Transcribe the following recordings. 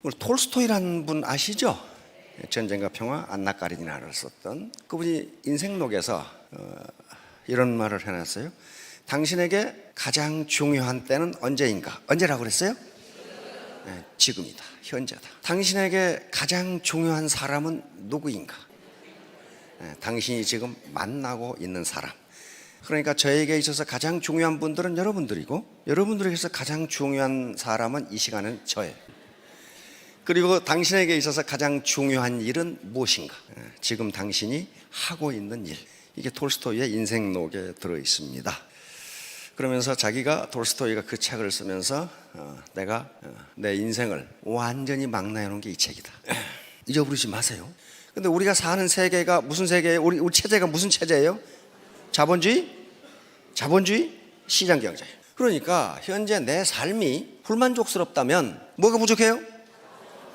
우리 톨스토이라는 분 아시죠? 전쟁과 평화, 안나 까리니나를 썼던 그분이 인생록에서 이런 말을 해놨어요. 당신에게 가장 중요한 때는 언제인가? 언제라고 그랬어요? 네, 지금이다, 현재다. 당신에게 가장 중요한 사람은 누구인가? 네, 당신이 지금 만나고 있는 사람. 그러니까 저에게 있어서 가장 중요한 분들은 여러분들이고, 여러분들에게서 가장 중요한 사람은 이 시간은 저예요. 그리고 당신에게 있어서 가장 중요한 일은 무엇인가? 지금 당신이 하고 있는 일. 이게 톨스토이의 인생록에 들어있습니다. 그러면서 자기가 톨스토이가 그 책을 쓰면서 내가 내 인생을 완전히 망라해 놓은 게 이 책이다. 잊어버리지 마세요. 근데 우리가 사는 세계가 무슨 세계예요? 우리 체제가 무슨 체제예요? 자본주의, 시장경제. 그러니까 현재 내 삶이 불만족스럽다면 뭐가 부족해요?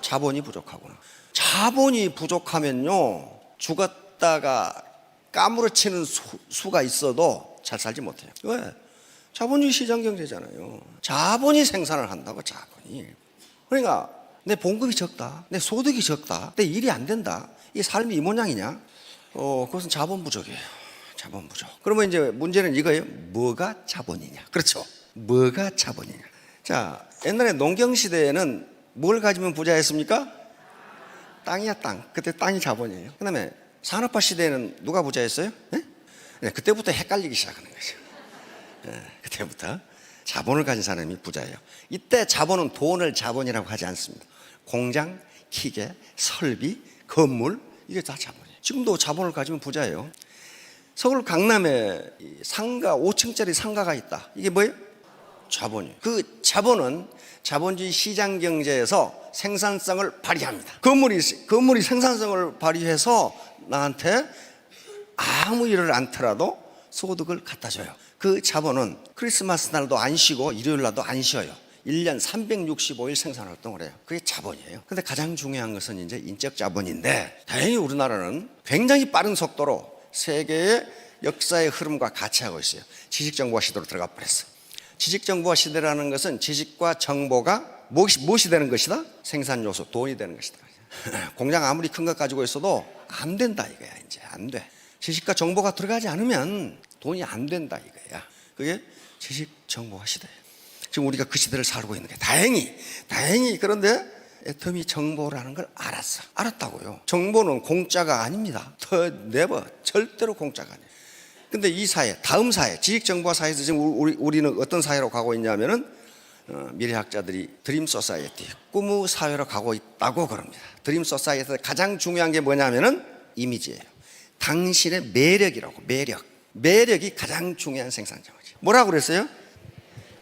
자본이 부족하구나. 자본이 부족하면요, 죽었다가 까무러치는 수가 있어도 잘 살지 못해요. 왜? 자본주의 시장경제잖아요. 자본이 생산을 한다고, 자본이. 그러니까 내 봉급이 적다, 내 소득이 적다, 내 일이 안 된다, 이 삶이 이 모양이냐? 그것은 자본 부족이에요. 자본 부족. 그러면 이제 문제는 이거예요. 뭐가 자본이냐? 그렇죠. 뭐가 자본이냐? 자, 옛날에 농경시대에는 뭘 가지면 부자였습니까? 땅이야, 땅. 그때 땅이 자본이에요. 그 다음에 산업화 시대에는 누가 부자였어요? 네, 그때부터 헷갈리기 시작하는 거죠. 네, 그때부터 자본을 가진 사람이 부자예요. 이때 자본은 돈을 자본이라고 하지 않습니다. 공장, 기계, 설비, 건물, 이게 다 자본이에요. 지금도 자본을 가지면 부자예요. 서울 강남에 상가, 5층짜리 상가가 있다. 이게 뭐예요? 자본이에요. 그 자본은 자본주의 시장 경제에서 생산성을 발휘합니다. 건물이 생산성을 발휘해서 나한테 아무 일을 안 터라도 소득을 갖다 줘요. 그 자본은 크리스마스 날도 안 쉬고 일요일 날도 안 쉬어요. 1년 365일 생산 활동을 해요. 그게 자본이에요. 근데 가장 중요한 것은 이제 인적 자본인데, 다행히 우리나라는 굉장히 빠른 속도로 세계의 역사의 흐름과 같이 하고 있어요. 지식정보화 시대로 들어가 버렸어요. 지식정보화 시대라는 것은 지식과 정보가 무엇이 되는 것이다? 생산요소, 돈이 되는 것이다. 공장 아무리 큰 것 가지고 있어도 안 된다 이거야. 이제 안 돼. 지식과 정보가 들어가지 않으면 돈이 안 된다 이거야. 그게 지식정보화 시대예요. 지금 우리가 그 시대를 살고 있는 게 다행히 그런데 애터미 정보라는 걸 알았다고요. 정보는 공짜가 아닙니다. 네버, 절대로 공짜가 아니에요. 근데 이 사회, 다음 사회, 지식정보화 사회에서 지금 우리는 어떤 사회로 가고 있냐면은 미래학자들이 드림 소사이어티, 꿈의 사회로 가고 있다고 그럽니다. 드림 소사이어티에서 가장 중요한 게 뭐냐면은 이미지예요. 당신의 매력이라고, 매력이 가장 중요한 생산자죠. 뭐라고 그랬어요?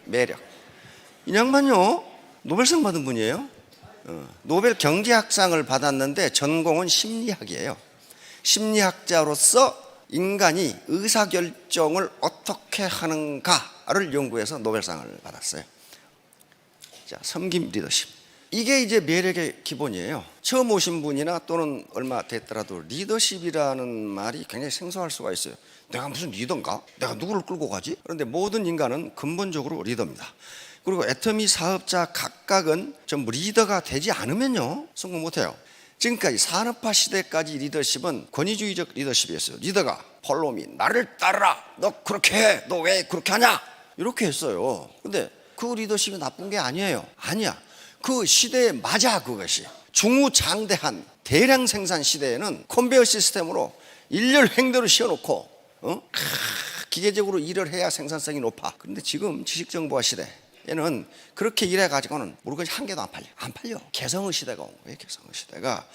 매력. 이 양반요, 노벨상 받은 분이에요. 노벨 경제학상을 받았는데 전공은 심리학이에요. 심리학자로서 인간이 의사결정을 어떻게 하는가를 연구해서 노벨상을 받았어요. 자, 섬김 리더십. 이게 이제 매력의 기본이에요. 처음 오신 분이나 또는 얼마 됐더라도 리더십이라는 말이 굉장히 생소할 수가 있어요. 내가 무슨 리더인가? 내가 누구를 끌고 가지? 그런데 모든 인간은 근본적으로 리더입니다. 그리고 애터미 사업자 각각은 전부 리더가 되지 않으면요, 성공 못해요. 지금까지 산업화 시대까지 리더십은 권위주의적 리더십이었어요. 리더가 폴로미, 나를 따르라, 너 그렇게 해, 너 왜 그렇게 하냐, 이렇게 했어요. 근데 그 리더십이 나쁜 게 아니에요. 아니야. 그 시대에 맞아. 그것이 중우장대한 대량 생산 시대에는 컨베이어 시스템으로 일렬 횡대로 씌워놓고 기계적으로 일을 해야 생산성이 높아. 그런데 지금 지식정보화 시대에는 그렇게 일해가지고는 물건이 한 개도 안 팔려. 개성의 시대가 온 거예요. 개성의 시대가.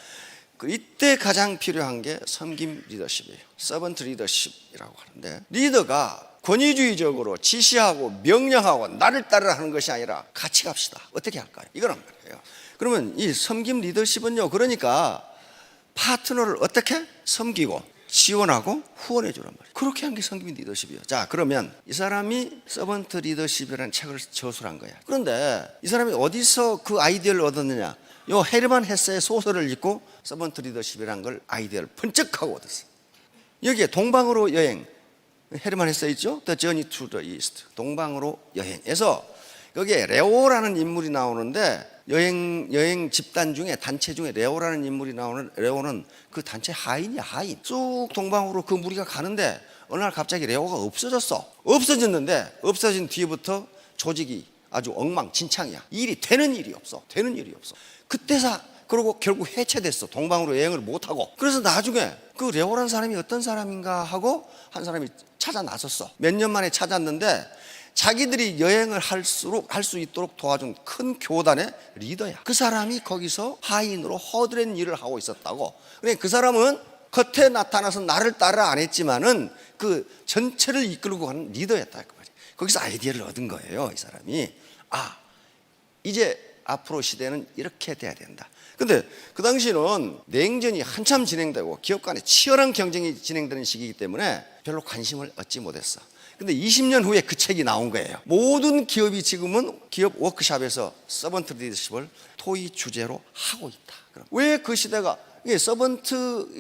이때 가장 필요한 게 섬김 리더십이에요. 서번트 리더십이라고 하는데, 리더가 권위주의적으로 지시하고 명령하고 나를 따르라 하는 것이 아니라 같이 갑시다. 어떻게 할까요? 이거란 말이에요. 그러면 이 섬김 리더십은요, 그러니까 파트너를 어떻게 섬기고 지원하고 후원해 주란 말이에요. 그렇게 한 게 섬김 리더십이에요. 자, 그러면 이 사람이 서번트 리더십이라는 책을 저술한 거야. 그런데 이 사람이 어디서 그 아이디어를 얻었느냐? 요 헤르만 헤세의 소설을 읽고 서번트 리더십이라는 걸 아이디어를 번쩍하고 얻었어요. 여기에 동방으로 여행, 헤르만 헤세 있죠? The Journey to the East, 동방으로 여행에서 여기에 레오라는 인물이 나오는데, 여행 집단 중에 단체 중에 레오라는 인물이 나오는 레오는 그 단체 하인이야, 하인. 쭉 동방으로 그 무리가 가는데 어느 날 갑자기 레오가 없어졌어. 없어졌는데 없어진 뒤부터 조직이 아주 엉망진창이야. 일이 되는 일이 없어. 되는 일이 없어. 그때서 그러고 결국 해체됐어. 동방으로 여행을 못하고. 그래서 나중에 그 레오라는 사람이 어떤 사람인가 하고 한 사람이 찾아 나섰어. 몇 년 만에 찾았는데 자기들이 여행을 할 수 있도록 도와준 큰 교단의 리더야. 그 사람이 거기서 하인으로 허드렛 일을 하고 있었다고. 그러니까 그 사람은 겉에 나타나서 나를 따라 안 했지만은 그 전체를 이끌고 가는 리더였다 그 말이야. 거기서 아이디어를 얻은 거예요. 이 사람이. 아, 이제 앞으로 시대는 이렇게 돼야 된다. 근데 그 당시는 냉전이 한참 진행되고 기업 간에 치열한 경쟁이 진행되는 시기이기 때문에 별로 관심을 얻지 못했어. 근데 20년 후에 그 책이 나온 거예요. 모든 기업이 지금은 기업 워크숍에서 서번트 리더십을 토의 주제로 하고 있다. 왜 그 시대가 서번트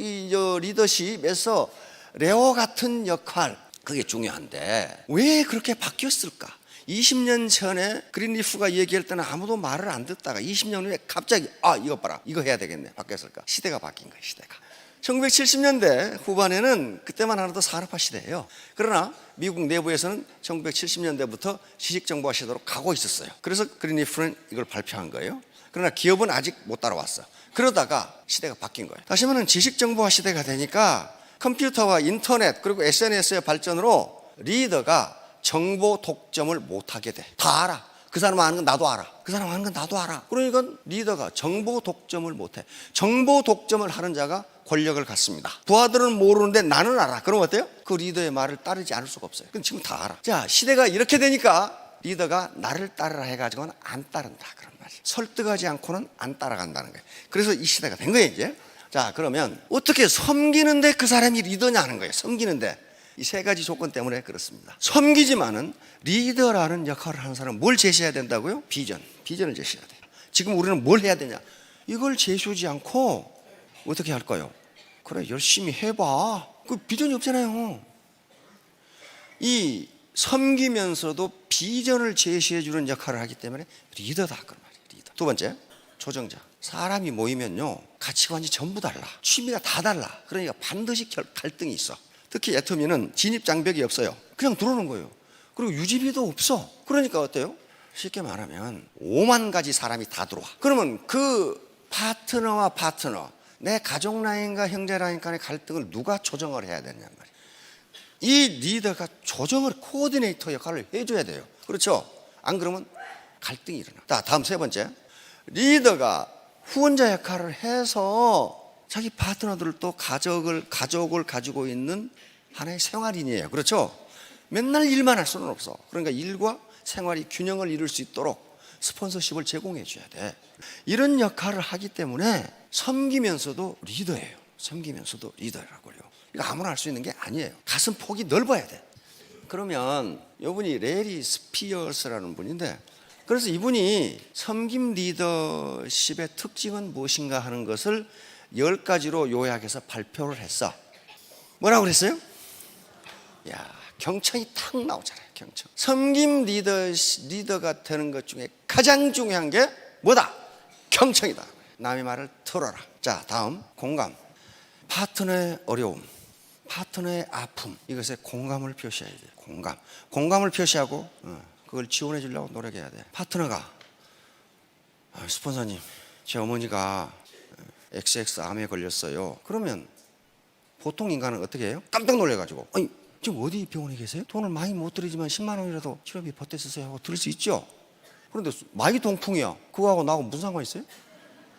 리더십에서 레오 같은 역할, 그게 중요한데 왜 그렇게 바뀌었을까? 20년 전에 그린리프가 얘기할 때는 아무도 말을 안 듣다가 20년 후에 갑자기 이거 봐라, 이거 해야 되겠네, 바뀌었을까? 시대가 바뀐 거예요. 시대가 1970년대 후반에는 그때만 하나도 산업화 시대예요. 그러나 미국 내부에서는 1970년대부터 지식정보화 시대로 가고 있었어요. 그래서 그린리프는 이걸 발표한 거예요. 그러나 기업은 아직 못 따라왔어. 그러다가 시대가 바뀐 거예요. 다시 말하면 지식정보화 시대가 되니까 컴퓨터와 인터넷 그리고 SNS의 발전으로 리더가 정보 독점을 못하게 돼. 다 알아. 그 사람 아는 건 나도 알아. 그 사람 아는 건 나도 알아. 그러니까 리더가 정보 독점을 못해. 정보 독점을 하는 자가 권력을 갖습니다. 부하들은 모르는데 나는 알아. 그럼 어때요? 그 리더의 말을 따르지 않을 수가 없어요. 그럼 지금 다 알아. 자, 시대가 이렇게 되니까 리더가 나를 따르라 해가지고는 안 따른다. 그런 말이에요. 설득하지 않고는 안 따라간다는 거예요. 그래서 이 시대가 된 거예요, 이제. 자, 그러면 어떻게 섬기는데 그 사람이 리더냐 하는 거예요. 섬기는데. 이 세 가지 조건 때문에 그렇습니다. 섬기지만은 리더라는 역할을 하는 사람은 뭘 제시해야 된다고요? 비전을 제시해야 돼요. 지금 우리는 뭘 해야 되냐? 이걸 제시하지 않고 어떻게 할까요? 그래, 열심히 해봐. 그 비전이 없잖아요. 이 섬기면서도 비전을 제시해 주는 역할을 하기 때문에 리더다 그런 말이에요. 리더. 두 번째, 조정자. 사람이 모이면요, 가치관이 전부 달라. 취미가 다 달라. 그러니까 반드시 갈등이 있어. 특히 애터미는 진입장벽이 없어요. 그냥 들어오는 거예요. 그리고 유지비도 없어. 그러니까 어때요? 쉽게 말하면 5만 가지 사람이 다 들어와. 그러면 그 파트너와 파트너, 내 가족 라인과 형제 라인 간의 갈등을 누가 조정을 해야 되냐 말이에요. 이 리더가 조정을, 코어디네이터 역할을 해줘야 돼요. 그렇죠? 안 그러면 갈등이 일어나. 자, 다음 세 번째, 리더가 후원자 역할을 해서 자기 파트너들도 가족을 가지고 있는 하나의 생활인이에요. 그렇죠? 맨날 일만 할 수는 없어. 그러니까 일과 생활이 균형을 이룰 수 있도록 스폰서십을 제공해 줘야 돼. 이런 역할을 하기 때문에 섬기면서도 리더예요. 섬기면서도 리더라고요. 이거 아무나 할 수 있는 게 아니에요. 가슴 폭이 넓어야 돼. 그러면 이분이 레리 스피어스라는 분인데, 그래서 이분이 섬김 리더십의 특징은 무엇인가 하는 것을 10가지로 요약해서 발표를 했어. 뭐라고 그랬어요? 야, 경청이 탁 나오잖아요. 경청. 섬김 리더가 되는 것 중에 가장 중요한 게 뭐다? 경청이다. 남의 말을 들어라. 자, 다음 공감. 파트너의 어려움, 파트너의 아픔, 이것에 공감을 표시해야 돼요. 공감을 표시하고 그걸 지원해 주려고 노력해야 돼. 파트너가 스폰서님, 제 어머니가 XX암에 걸렸어요. 그러면 보통 인간은 어떻게 해요? 깜짝 놀래가지고, 아니 지금 어디 병원에 계세요? 돈을 많이 못 드리지만 10만 원이라도 치료비 보태주세요 하고 들을 수 있죠. 그런데 많이 동풍이야. 그거하고 나하고 무슨 상관이 있어요?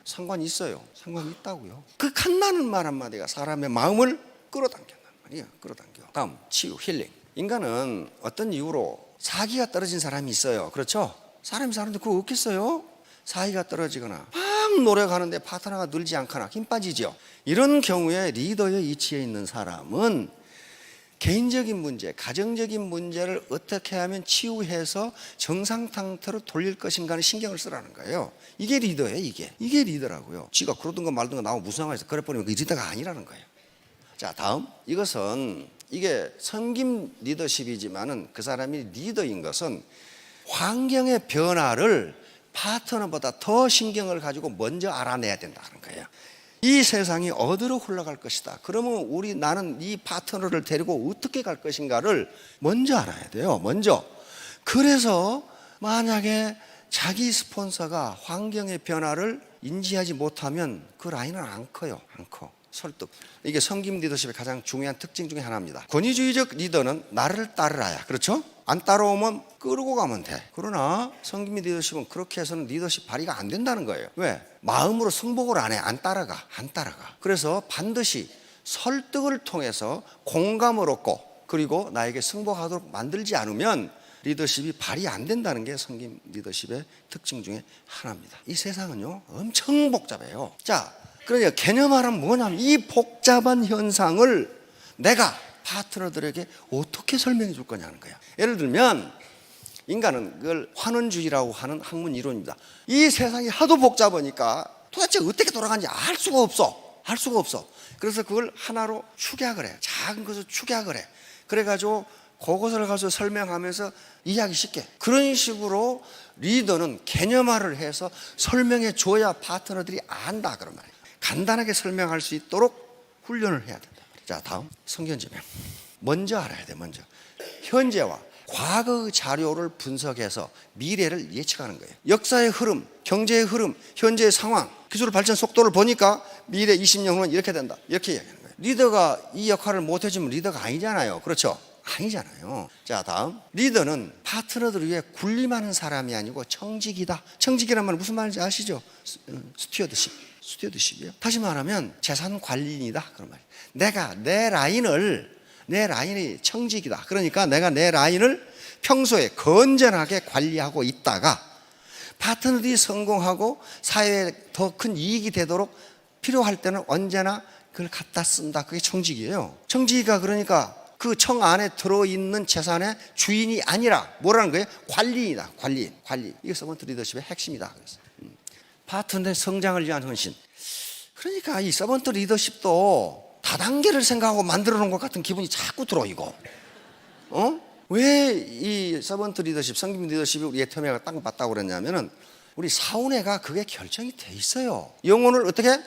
상관이 있어요. 상관이 있다고요. 그 간단한 말 한마디가 사람의 마음을 끌어당긴단 말이에요. 끌어당겨. 다음, 치유, 힐링. 인간은 어떤 이유로 사기가 떨어진 사람이 있어요. 그렇죠? 사람이 사는데 그거 없겠어요? 사이가 떨어지거나 막 노력하는데 파트너가 늘지 않거나 힘 빠지죠. 이런 경우에 리더의 위치에 있는 사람은 개인적인 문제, 가정적인 문제를 어떻게 하면 치유해서 정상 상태로 돌릴 것인가는 신경을 쓰라는 거예요. 이게 리더예요. 이게 리더라고요. 지가 그러든 거 말든 거 나하고 무슨 상관에서 그래 버리면 그 리더가 아니라는 거예요. 자, 다음, 이게 섬김 리더십이지만은 그 사람이 리더인 것은 환경의 변화를 파트너보다 더 신경을 가지고 먼저 알아내야 된다는 거예요. 이 세상이 어디로 흘러갈 것이다. 그러면 나는 이 파트너를 데리고 어떻게 갈 것인가를 먼저 알아야 돼요. 먼저. 그래서 만약에 자기 스폰서가 환경의 변화를 인지하지 못하면 그 라인은 안 커요. 안 커. 설득. 이게 섬김 리더십의 가장 중요한 특징 중에 하나입니다. 권위주의적 리더는 나를 따르라야. 그렇죠? 안 따라오면 끌고 가면 돼. 그러나 섬김 리더십은 그렇게 해서는 리더십 발휘가 안 된다는 거예요. 왜? 마음으로 승복을 안 해. 안 따라가. 그래서 반드시 설득을 통해서 공감을 얻고 그리고 나에게 승복하도록 만들지 않으면 리더십이 발휘 안 된다는 게 섬김 리더십의 특징 중에 하나입니다. 이 세상은요 엄청 복잡해요. 자, 그러니까 개념화는 뭐냐면 이 복잡한 현상을 내가 파트너들에게 어떻게 설명해 줄 거냐는 거야. 예를 들면 인간은 그걸 환원주의라고 하는 학문 이론입니다. 이 세상이 하도 복잡하니까 도대체 어떻게 돌아가는지 알 수가 없어. 그래서 그걸 하나로 축약을 해. 작은 것을 축약을 해. 그래가지고 그것을 가서 설명하면서 이해하기 쉽게. 그런 식으로 리더는 개념화를 해서 설명해 줘야 파트너들이 안다 그런 말이에요. 간단하게 설명할 수 있도록 훈련을 해야 된다. 자, 다음 성견지명. 먼저 알아야 돼. 먼저 현재와 과거의 자료를 분석해서 미래를 예측하는 거예요. 역사의 흐름, 경제의 흐름, 현재의 상황, 기술 발전 속도를 보니까 미래 20년 후는 이렇게 된다. 이렇게 이야기하는 거예요. 리더가 이 역할을 못 해주면 리더가 아니잖아요. 그렇죠? 아니잖아요. 자, 다음. 리더는 파트너들을 위해 군림하는 사람이 아니고 청직이다. 청직이란 말은 무슨 말인지 아시죠? 스튜어드십이에요. 다시 말하면 재산 관리인이다 그런 말이에요. 내가 내 라인이 청직이다. 그러니까 내가 내 라인을 평소에 건전하게 관리하고 있다가 파트너들이 성공하고 사회에 더 큰 이익이 되도록 필요할 때는 언제나 그걸 갖다 쓴다. 그게 청직이에요. 청직이가 그러니까 그 청 안에 들어있는 재산의 주인이 아니라 뭐라는 거예요? 관리인이다. 관리. 이게 서번트 리더십의 핵심이다. 그래서 파트너의 성장을 위한 헌신. 그러니까 이 서번트 리더십도 다단계를 생각하고 만들어 놓은 것 같은 기분이 자꾸 들어 이거. 왜 이 서번트 리더십, 섬김 리더십이 우리 애터미가 딱 맞다고 그랬냐면은 우리 사운회가 그게 결정이 돼 있어요. 영혼을 어떻게?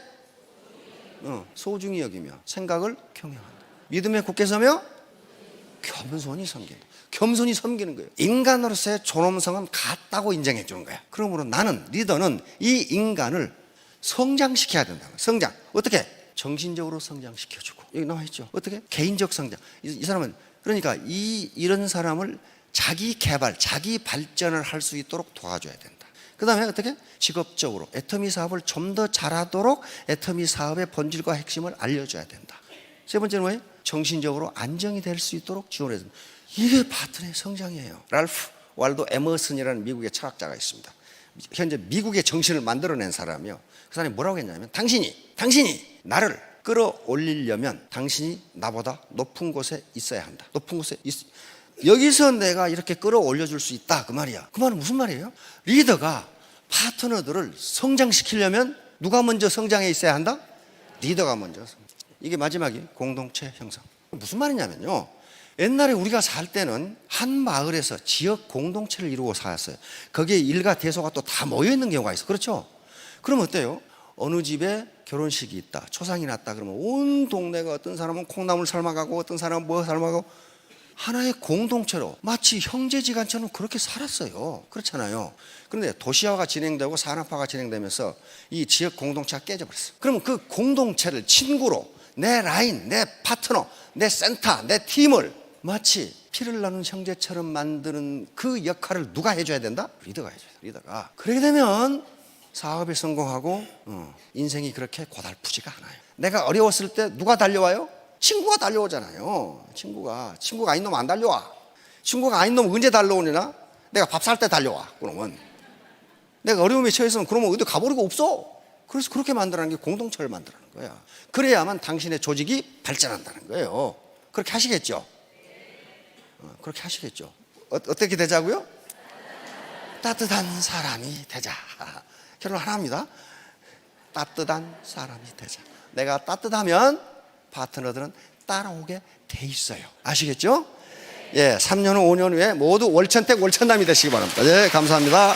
소중히 여기며 생각을 경영한다. 믿음에 굳게 서며 겸손히 섬긴다. 겸손히 섬기는 거예요. 인간으로서의 존엄성은 같다고 인정해 주는 거야. 그러므로 나는 리더는 이 인간을 성장시켜야 된다. 성장. 어떻게? 정신적으로 성장시켜주고. 여기 나와 있죠. 어떻게? 개인적 성장. 이 사람은 그러니까 이런 사람을 자기 개발, 자기 발전을 할 수 있도록 도와줘야 된다. 그 다음에 어떻게? 직업적으로 애터미 사업을 좀 더 잘하도록 애터미 사업의 본질과 핵심을 알려줘야 된다. 세 번째는 뭐예요? 정신적으로 안정이 될 수 있도록 지원해야 된다. 이게 파트너의 성장이에요. 랄프 왈도 에머슨이라는 미국의 철학자가 있습니다. 현재 미국의 정신을 만들어낸 사람이요. 그 사람이 뭐라고 했냐면 당신이 나를 끌어올리려면 당신이 나보다 높은 곳에 있어야 한다. 높은 곳에 여기서 내가 이렇게 끌어올려줄 수 있다 그 말이야. 그 말은 무슨 말이에요? 리더가 파트너들을 성장시키려면 누가 먼저 성장해 있어야 한다? 리더가 먼저. 이게 마지막이 공동체 형성. 무슨 말이냐면요, 옛날에 우리가 살 때는 한 마을에서 지역 공동체를 이루고 살았어요. 거기에 일가 대소가 또 다 모여있는 경우가 있어. 그렇죠? 그럼 어때요? 어느 집에 결혼식이 있다, 초상이 났다 그러면 온 동네가, 어떤 사람은 콩나물 삶아가고 어떤 사람은 뭐 삶아가고 하나의 공동체로 마치 형제지간처럼 그렇게 살았어요. 그렇잖아요. 그런데 도시화가 진행되고 산업화가 진행되면서 이 지역 공동체가 깨져버렸어요. 그러면 그 공동체를 친구로 내 라인, 내 파트너, 내 센터, 내 팀을 마치 피를 나눈 형제처럼 만드는 그 역할을 누가 해줘야 된다? 리더가 해줘야 돼. 리더가. 그렇게 되면 사업에 성공하고 인생이 그렇게 고달프지가 않아요. 내가 어려웠을 때 누가 달려와요? 친구가 달려오잖아요. 친구가 아닌 놈 안 달려와. 친구가 아닌 놈 언제 달려오느냐? 내가 밥 살 때 달려와. 그러면 내가 어려움에 처했으면 그러면 어디 가버리고 없어. 그래서 그렇게 만들라는 게 공동체를 만들라는 거야. 그래야만 당신의 조직이 발전한다는 거예요. 그렇게 하시겠죠? 그렇게 하시겠죠? 어떻게 되자고요? 따뜻한 사람이 되자. 결론 하나입니다. 따뜻한 사람이 되자. 내가 따뜻하면 파트너들은 따라오게 돼 있어요. 아시겠죠? 예, 3년 후, 5년 후에 모두 월천택 월천남이 되시기 바랍니다. 예, 감사합니다.